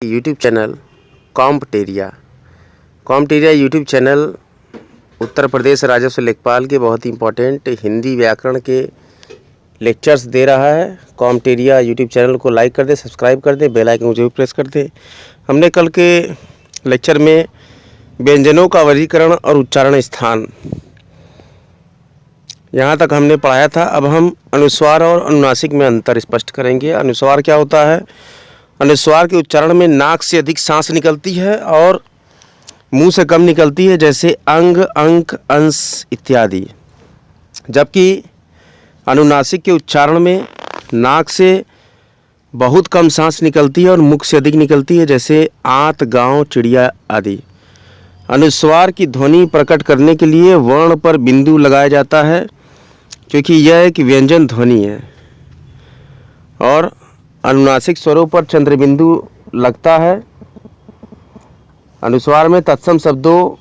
YouTube channel कॉम्पटेरिया YouTube channel Uttar Pradesh राजस्व लेखपाल के बहुत ही इम्पोर्टेंट हिंदी व्याकरण के लेक्चर्स दे रहा है। कॉम्पटेरिया यूट्यूब चैनल को लाइक कर दे, सब्सक्राइब कर दे, बेल आइकन को जरूर प्रेस कर दे। हमने कल के लेक्चर में व्यंजनों का वर्गीकरण और उच्चारण स्थान यहाँ तक हमने पढ़ाया था। अब हम अनुस्वार और अनुनासिक में अंतर स्पष्ट करेंगे। अनुस्वार क्या होता है? अनुस्वार के उच्चारण में नाक से अधिक सांस निकलती है और मुंह से कम निकलती है, जैसे अंग, अंक, अंश इत्यादि। जबकि अनुनासिक के उच्चारण में नाक से बहुत कम सांस निकलती है और मुख से अधिक निकलती है, जैसे आंत, गांव, चिड़िया आदि। अनुस्वार की ध्वनि प्रकट करने के लिए वर्ण पर बिंदु लगाया जाता है, क्योंकि यह एक व्यंजन ध्वनि है। और अनुनासिक स्वरों पर चंद्रबिंदु लगता है। अनुस्वार में तत्सम शब्दों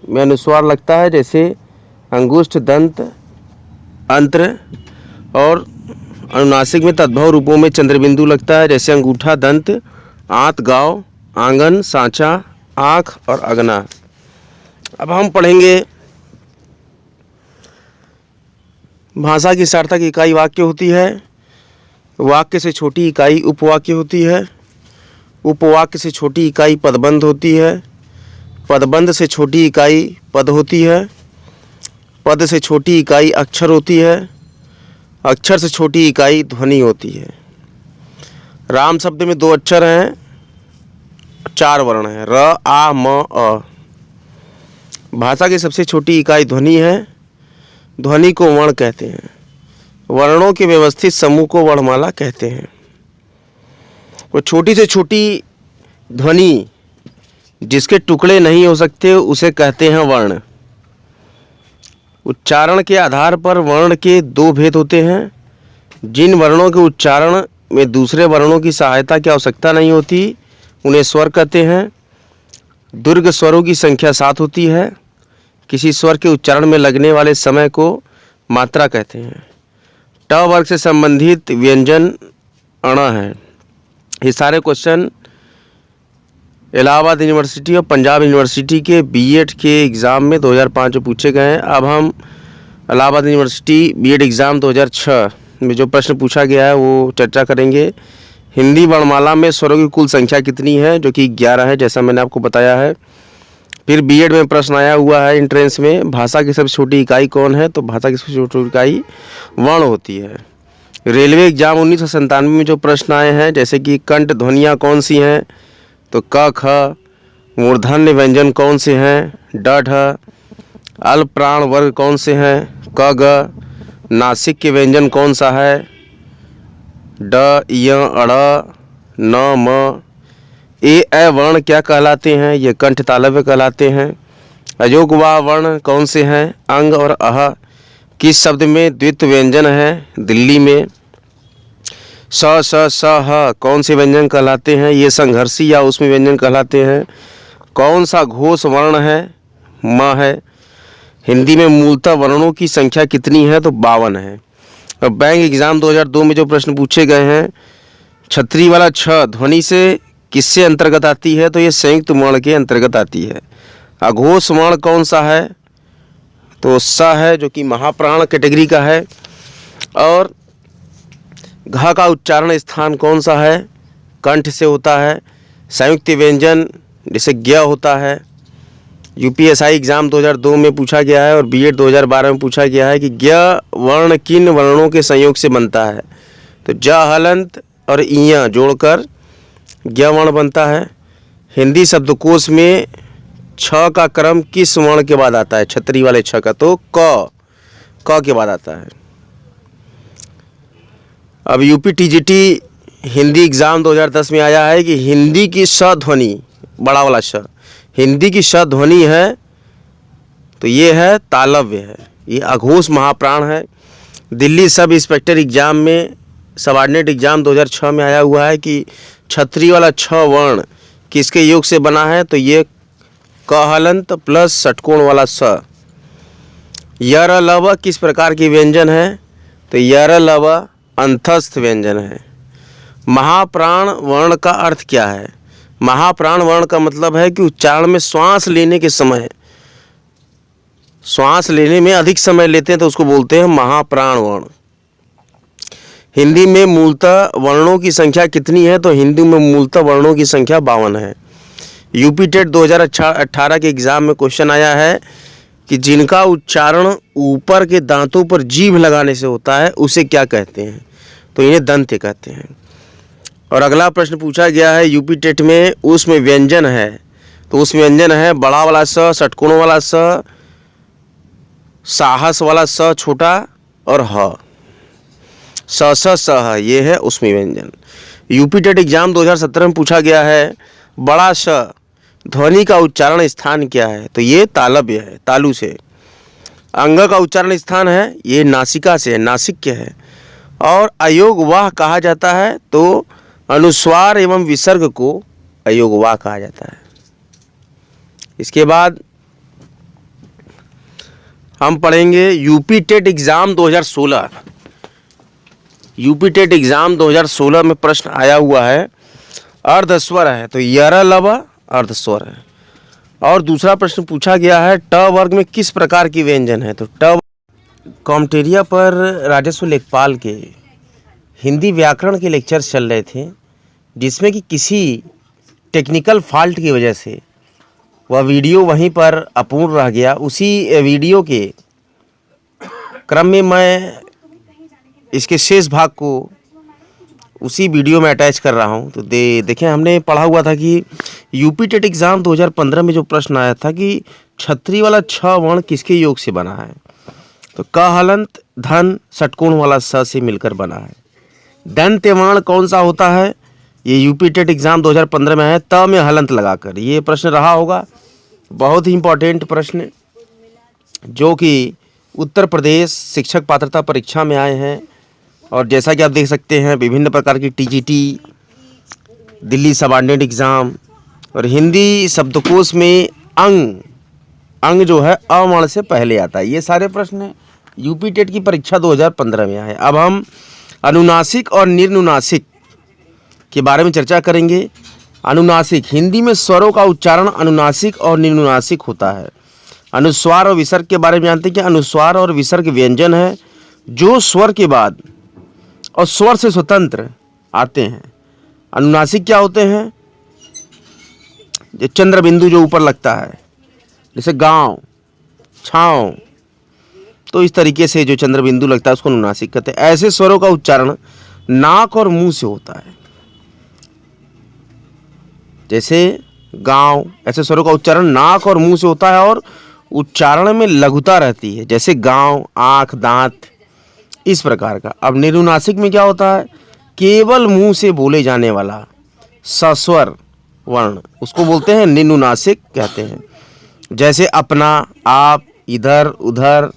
में अनुस्वार लगता है, जैसे अंगुष्ठ, दंत, अंत्र। और अनुनासिक में तद्भव रूपों में चंद्रबिंदु लगता है, जैसे अंगूठा, दंत, आंत, गाँव, आंगन, सांचा, आँख और अगना। अब हम पढ़ेंगे भाषा की सार्थक इकाई वाक्य होती है। वाक्य से छोटी इकाई उपवाक्य होती है। उपवाक्य से छोटी इकाई पदबंध होती है। पदबंध से छोटी इकाई पद होती है। पद से छोटी इकाई अक्षर होती है। अक्षर से छोटी इकाई ध्वनि होती है। राम शब्द में 2 अक्षर हैं, 4 वर्ण हैं, र, आ, म, अ। भाषा की सबसे छोटी इकाई ध्वनि है। ध्वनि को वर्ण कहते हैं। वर्णों के व्यवस्थित समूह को वर्णमाला कहते हैं। वो छोटी से छोटी ध्वनि जिसके टुकड़े नहीं हो सकते उसे कहते हैं वर्ण। उच्चारण के आधार पर वर्ण के 2 भेद होते हैं। जिन वर्णों के उच्चारण में दूसरे वर्णों की सहायता की आवश्यकता नहीं होती उन्हें स्वर कहते हैं। दीर्घ स्वरों की संख्या 7 होती है। किसी स्वर के उच्चारण में लगने वाले समय को मात्रा कहते हैं। ट वर्ग से संबंधित व्यंजन अण है। ये सारे क्वेश्चन इलाहाबाद यूनिवर्सिटी और पंजाब यूनिवर्सिटी के बीएड के एग्ज़ाम में 2005 में पूछे गए हैं। अब हम इलाहाबाद यूनिवर्सिटी बीएड एग्ज़ाम 2006 में जो प्रश्न पूछा गया है वो चर्चा करेंगे। हिंदी वर्णमाला में स्वरों की कुल संख्या कितनी है? जो कि 11 है, जैसा मैंने आपको बताया है। फिर बीएड में प्रश्न आया हुआ है एंट्रेंस में, भाषा की सबसे छोटी इकाई कौन है? तो भाषा की सबसे छोटी इकाई वर्ण होती है। रेलवे एग्जाम 1997 में जो प्रश्न आए हैं, जैसे कि कंठ ध्वनियाँ कौन सी हैं? तो क, ख। मूर्धन्य व्यंजन कौन से हैं? ड, ढ। अल्प प्राण वर्ग कौन से हैं? क, ग। नासिक के व्यंजन कौन सा है? ड, य, अड़, न, म। ए, ऐ वर्ण क्या कहलाते हैं? ये कंठ तालव्य कहलाते हैं। अयोग वा वर्ण कौन से हैं? अंग और अह। किस शब्द में द्वित्व व्यंजन है? दिल्ली में। स, स, ह कौन से व्यंजन कहलाते हैं? ये संघर्षी या उसमें व्यंजन कहलाते हैं। कौन सा घोष वर्ण है? म है। हिंदी में मूलतः वर्णों की संख्या कितनी है? तो 52 है। अब बैंक एग्जाम 2002 में जो प्रश्न पूछे गए हैं, छतरी वाला छ ध्वनि से किससे अंतर्गत आती है? तो ये संयुक्त वर्ण के अंतर्गत आती है। अघोष वर्ण कौन सा है? तो स है, जो कि महाप्राण कैटेगरी का है। और घ का उच्चारण स्थान कौन सा है? कंठ से होता है। संयुक्त व्यंजन जैसे ज्ञ होता है। यूपीएसआई एग्जाम 2002 में पूछा गया है और बीएड 2012 में पूछा गया है कि ज्ञ वर्ण किन वर्णों के संयोग से बनता है? तो ज, हलंत और इय जोड़कर ज्ञ वर्ण बनता है। हिंदी शब्दकोश में छ का क्रम किस वर्ण के बाद आता है? छतरी वाले छ का, तो क के बाद आता है। अब यूपी टीजीटी हिंदी एग्ज़ाम 2010 में आया है कि हिंदी की स ध्वनि, बड़ा वाला श, हिंदी की श ध्वनि है तो ये है तालव्य है, ये अघोष महाप्राण है। दिल्ली सब इंस्पेक्टर एग्ज़ाम में, सबऑर्डिनेट एग्ज़ाम 2006 में आया हुआ है कि छतरी वाला छ वर्ण किसके योग से बना है? तो ये क हलंत प्लस षटकोण वाला स। यर लव किस प्रकार की व्यंजन है? तो यर लव अंतस्थ व्यंजन है। महाप्राण वर्ण का अर्थ क्या है? महाप्राण वर्ण का मतलब है कि उच्चारण में श्वास लेने के समय, श्वास लेने में अधिक समय लेते हैं तो उसको बोलते हैं महाप्राण वर्ण। हिंदी में मूलतः वर्णों की संख्या कितनी है? तो हिंदी में मूलतः वर्णों की संख्या 52 है। यूपी टेट 2018 के एग्जाम में क्वेश्चन आया है कि जिनका उच्चारण ऊपर के दांतों पर जीभ लगाने से होता है उसे क्या कहते हैं? तो इन्हें दंत्य कहते हैं। और अगला प्रश्न पूछा गया है यूपी टेट में, उसमें व्यंजन है, तो उस व्यंजन है बड़ा वाला स, षटकोण वाला स, साहस वाला स छोटा और ह, स स स ह, ये है उसमें व्यंजन। यूपी टेट एग्जाम 2017 में पूछा गया है बड़ा श ध्वनि का उच्चारण स्थान क्या है? तो ये तालव्य है, तालु से। अंग का उच्चारण स्थान है, ये नासिका से है, नासिक्य है। और अयोग वाह कहा जाता है, तो अनुस्वार एवं विसर्ग को अयोग वाह कहा जाता है। इसके बाद हम पढ़ेंगे UP TET exam 2016। UP TET exam 2016 में प्रश्न आया हुआ है, अर्धस्वर है, तो यर लव अर्धस्वर है। और दूसरा प्रश्न पूछा गया है ट वर्ग में किस प्रकार की व्यंजन है? तो ट। कॉम्टेरिया पर राजस्व लेखपाल के हिंदी व्याकरण के लेक्चर्स चल रहे थे, जिसमें कि किसी टेक्निकल फॉल्ट की वजह से वह वीडियो वहीं पर अपूर्ण रह गया। उसी वीडियो के क्रम में मैं इसके शेष भाग को उसी वीडियो में अटैच कर रहा हूं। तो देखें, हमने पढ़ा हुआ था कि यूपी टेट एग्ज़ाम 2015 में जो प्रश्न आया था कि छतरी वाला छ वर्ण किसके योग से बना है? तो क हलंत धन षटकोण वाला स से मिलकर बना है। दंत्य वर्ण कौन सा होता है? ये यूपी टेट एग्ज़ाम 2015 में है, त में हलंत लगाकर। ये प्रश्न रहा होगा, बहुत ही इम्पोर्टेंट प्रश्न, जो कि उत्तर प्रदेश शिक्षक पात्रता परीक्षा में आए हैं। और जैसा कि आप देख सकते हैं, विभिन्न प्रकार की टीजीटी, दिल्ली सबऑर्डिनेट एग्ज़ाम और हिंदी शब्दकोश में अंग जो है अवर्ण से पहले आता है। ये सारे प्रश्न यूपी टेट की परीक्षा 2015 में आए। अब हम अनुनासिक और निर्नुनासिक के बारे में चर्चा करेंगे। अनुनासिक, हिंदी में स्वरों का उच्चारण अनुनासिक और निर्नुनासिक होता है। अनुस्वार और विसर्ग के बारे में जानते हैं कि अनुस्वार और विसर्ग व्यंजन है जो स्वर के बाद और स्वर से स्वतंत्र आते हैं। अनुनासिक क्या होते हैं? जो चंद्र बिंदु जो ऊपर लगता है, जैसे गांव, छाँव, तो इस तरीके से जो चंद्र बिंदु लगता है उसको अनुनासिक कहते हैं। ऐसे स्वरों का उच्चारण नाक और मुंह से होता है, जैसे गांव, ऐसे स्वरों का उच्चारण नाक और मुंह से होता है और उच्चारण में लघुता रहती है, जैसे गांव, आँख, दांत, इस प्रकार का। अब निर्नुनासिक में क्या होता है? केवल मुंह से बोले जाने वाला सस्वर वर्ण, उसको बोलते हैं निर्नुनासिक कहते हैं। जैसे अपना, आप, इधर, उधर,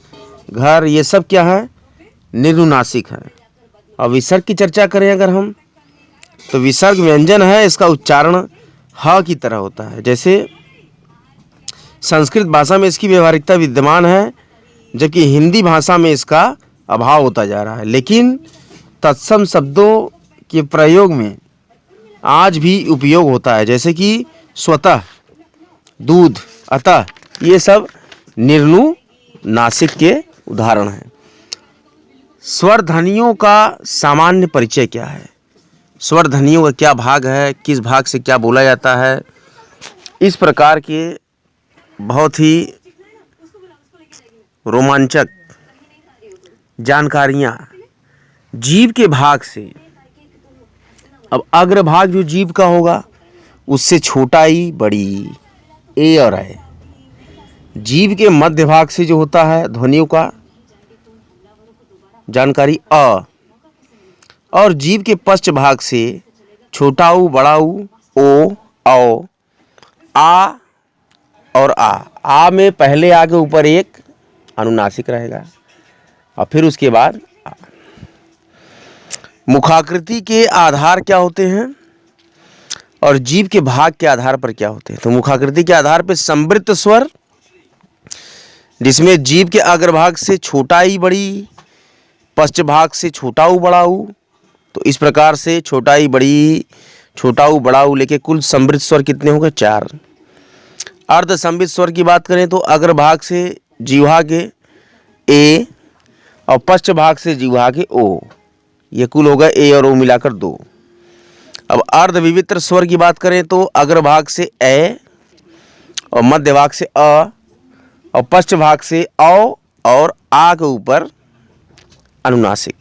घर, ये सब क्या है? निर्नुनासिक है। और विसर्ग की चर्चा करें अगर हम, तो विसर्ग व्यंजन है, इसका उच्चारण ह की तरह होता है। जैसे संस्कृत भाषा में इसकी व्यवहारिकता विद्यमान है, जबकि हिंदी भाषा में इसका अभाव होता जा रहा है। लेकिन तत्सम शब्दों के प्रयोग में आज भी उपयोग होता है, जैसे कि स्वतः, दूध, अतः, ये सब निर्नुनासिक के उदाहरण हैं। स्वर ध्वनियों का सामान्य परिचय क्या है? स्वर ध्वनियों का क्या भाग है, किस भाग से क्या बोला जाता है, इस प्रकार के बहुत ही रोमांचक जानकारियाँ जीभ के भाग से। अब अग्रभाग जो जीभ का होगा उससे छोटा ई बड़ी, ए और है। जीभ के मध्य भाग से जो होता है ध्वनियों का जानकारी अ, और जीभ के पश्च भाग से छोटा ऊ, बड़ा ऊ, ओ, औ, आ और आ में पहले आगे ऊपर एक अनुनासिक रहेगा और फिर उसके बाद आ। मुखाकृति के आधार क्या होते हैं और जीभ के भाग के आधार पर क्या होते हैं? तो मुखाकृति के आधार पर संवृत्त स्वर, जिसमें जीभ के अग्रभाग से छोटा ई बड़ी, पश्च भाग से छोटा ऊ, बड़ा ऊ, तो इस प्रकार से छोटा ई बड़ी, छोटा ऊ बड़ा ऊ लेके कुल समृद्ध स्वर कितने हो गए? 4। अर्ध समृद्ध स्वर की बात करें तो अग्रभाग से जीवा के ए और पश्च भाग से जीवा के ओ, ये कुल हो गए ए और ओ मिलाकर 2। अब अर्ध विवित्र स्वर की बात करें तो अग्रभाग से ए और मध्य भाग से अ और पश्च भाग से औ और आ के ऊपर अनुनासिक,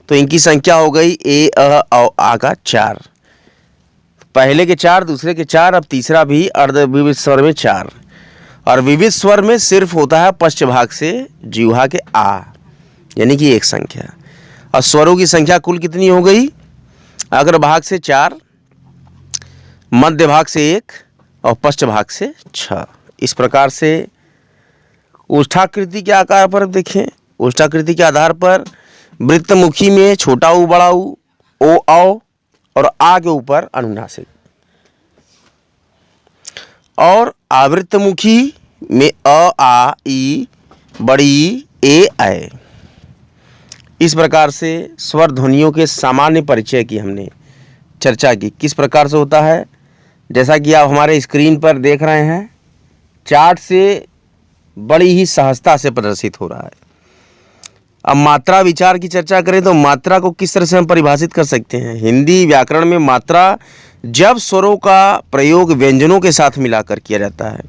तो इनकी संख्या हो गई ए अ औ आ का 4। पहले के 4, दूसरे के 4, अब तीसरा भी अर्ध विविध स्वर में 4। और विविध स्वर में सिर्फ होता है पश्च भाग से जीवा के आ, यानी कि 1 संख्या। और स्वरों की संख्या कुल कितनी हो गई? अग्र भाग से 4, मध्य भाग से 1 और पश्च भाग से 6। इस प्रकार से ओष्ठाकृति के आकार पर देखें, ओष्ठाकृति के आधार पर वृत्तमुखी में छोटा ऊ बड़ा ऊ, ओ औ और आ के ऊपर अनुनासिक, और आवृत्तमुखी में अ आ ई बड़ी ए ऐ। इस प्रकार से स्वर ध्वनियों के सामान्य परिचय की हमने चर्चा की। किस प्रकार से होता है, जैसा कि आप हमारे स्क्रीन पर देख रहे हैं, चार्ट से बड़ी ही सहजता से प्रदर्शित हो रहा है। अब मात्रा विचार की चर्चा करें तो मात्रा को किस तरह से हम परिभाषित कर सकते हैं? हिंदी व्याकरण में मात्रा जब स्वरों का प्रयोग व्यंजनों के साथ मिलाकर किया जाता है,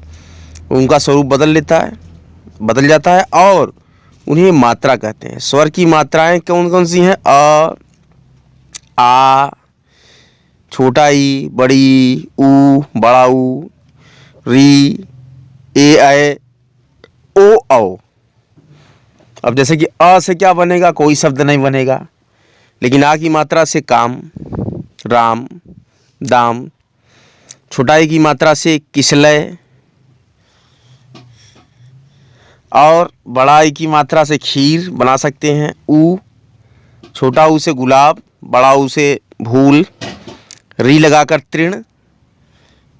उनका स्वरूप बदल जाता है और उन्हें मात्रा कहते हैं। स्वर की मात्राएं कौन कौन सी हैं? अ, आ, छोटा ई, बड़ी, ऊ, बड़ा ऊ, री, ए ऐ, ओ औ। अब जैसे कि अ से क्या बनेगा? कोई शब्द नहीं बनेगा, लेकिन आ की मात्रा से काम, राम, दाम। छोटाई की मात्रा से किसलय और बड़ाई की मात्रा से खीर बना सकते हैं। ऊ, छोटा ऊ से गुलाब, बड़ा ऊ से भूल, री लगाकर तृण।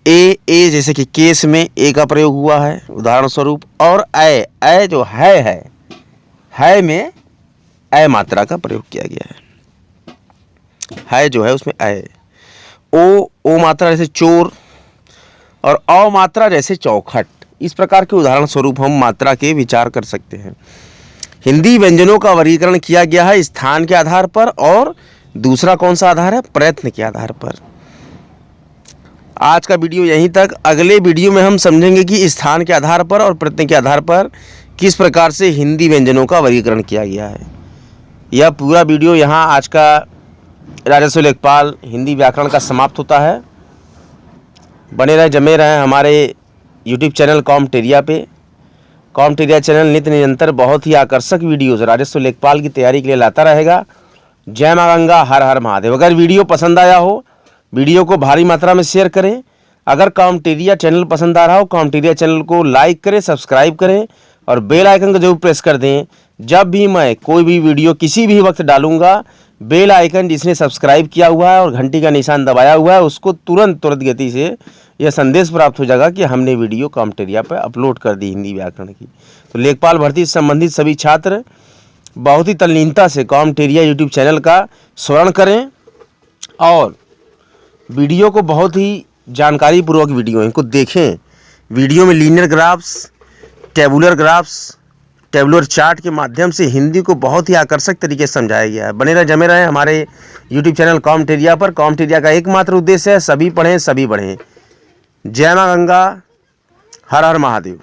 ए जैसे कि केस में ए का प्रयोग हुआ है उदाहरण स्वरूप। और ऐ जो है में ऐ मात्रा का प्रयोग किया गया है जो है उसमें ऐ। ओ मात्रा जैसे चोर और अ मात्रा जैसे चौखट। इस प्रकार के उदाहरण स्वरूप हम मात्रा के विचार कर सकते हैं। हिंदी व्यंजनों का वर्गीकरण किया गया है स्थान के आधार पर, और दूसरा कौन सा आधार है? प्रयत्न के आधार पर। आज का वीडियो यहीं तक। अगले वीडियो में हम समझेंगे कि स्थान के आधार पर और प्रयत्न के आधार पर किस प्रकार से हिंदी व्यंजनों का वर्गीकरण किया गया है। यह पूरा वीडियो यहाँ आज का राजस्व लेखपाल हिंदी व्याकरण का समाप्त होता है। बने रहें, जमे रहें हमारे यूट्यूब चैनल कॉमटेरिया पे। कॉमटेरिया चैनल नित्य निरंतर बहुत ही आकर्षक वीडियोज़ राजस्व लेखपाल की तैयारी के लिए लाता रहेगा। जय माँ गंगा, हर हर महादेव। अगर वीडियो पसंद आया हो, वीडियो को भारी मात्रा में शेयर करें। अगर कॉमटेरिया चैनल पसंद आ रहा हो, कॉमटेरिया चैनल को लाइक करें, सब्सक्राइब करें और बेल आइकन को जरूर प्रेस कर दें। जब भी मैं कोई भी वीडियो किसी भी वक्त डालूंगा, बेल आइकन जिसने सब्सक्राइब किया हुआ है और घंटी का निशान दबाया हुआ है, उसको तुरंत गति से यह संदेश प्राप्त हो जाएगा कि हमने वीडियो कॉमटेरिया पर अपलोड कर दी हिंदी व्याकरण की। तो लेखपाल भर्ती से संबंधित सभी छात्र बहुत ही तल्लीनता से कॉमटेरिया यूट्यूब चैनल का स्वर्ण करें और वीडियो को बहुत ही जानकारी पूर्वक वीडियो इनको देखें। वीडियो में linear graphs, tabular graphs, tabular chart के माध्यम से हिंदी को बहुत ही आकर्षक तरीके से समझाया गया है। बने रहे, जमे रहें हमारे यूट्यूब चैनल कॉमटेरिया पर। कॉमटेरिया का एकमात्र उद्देश्य है सभी पढ़ें, सभी बढ़ें। जय माँ गंगा, हर हर महादेव।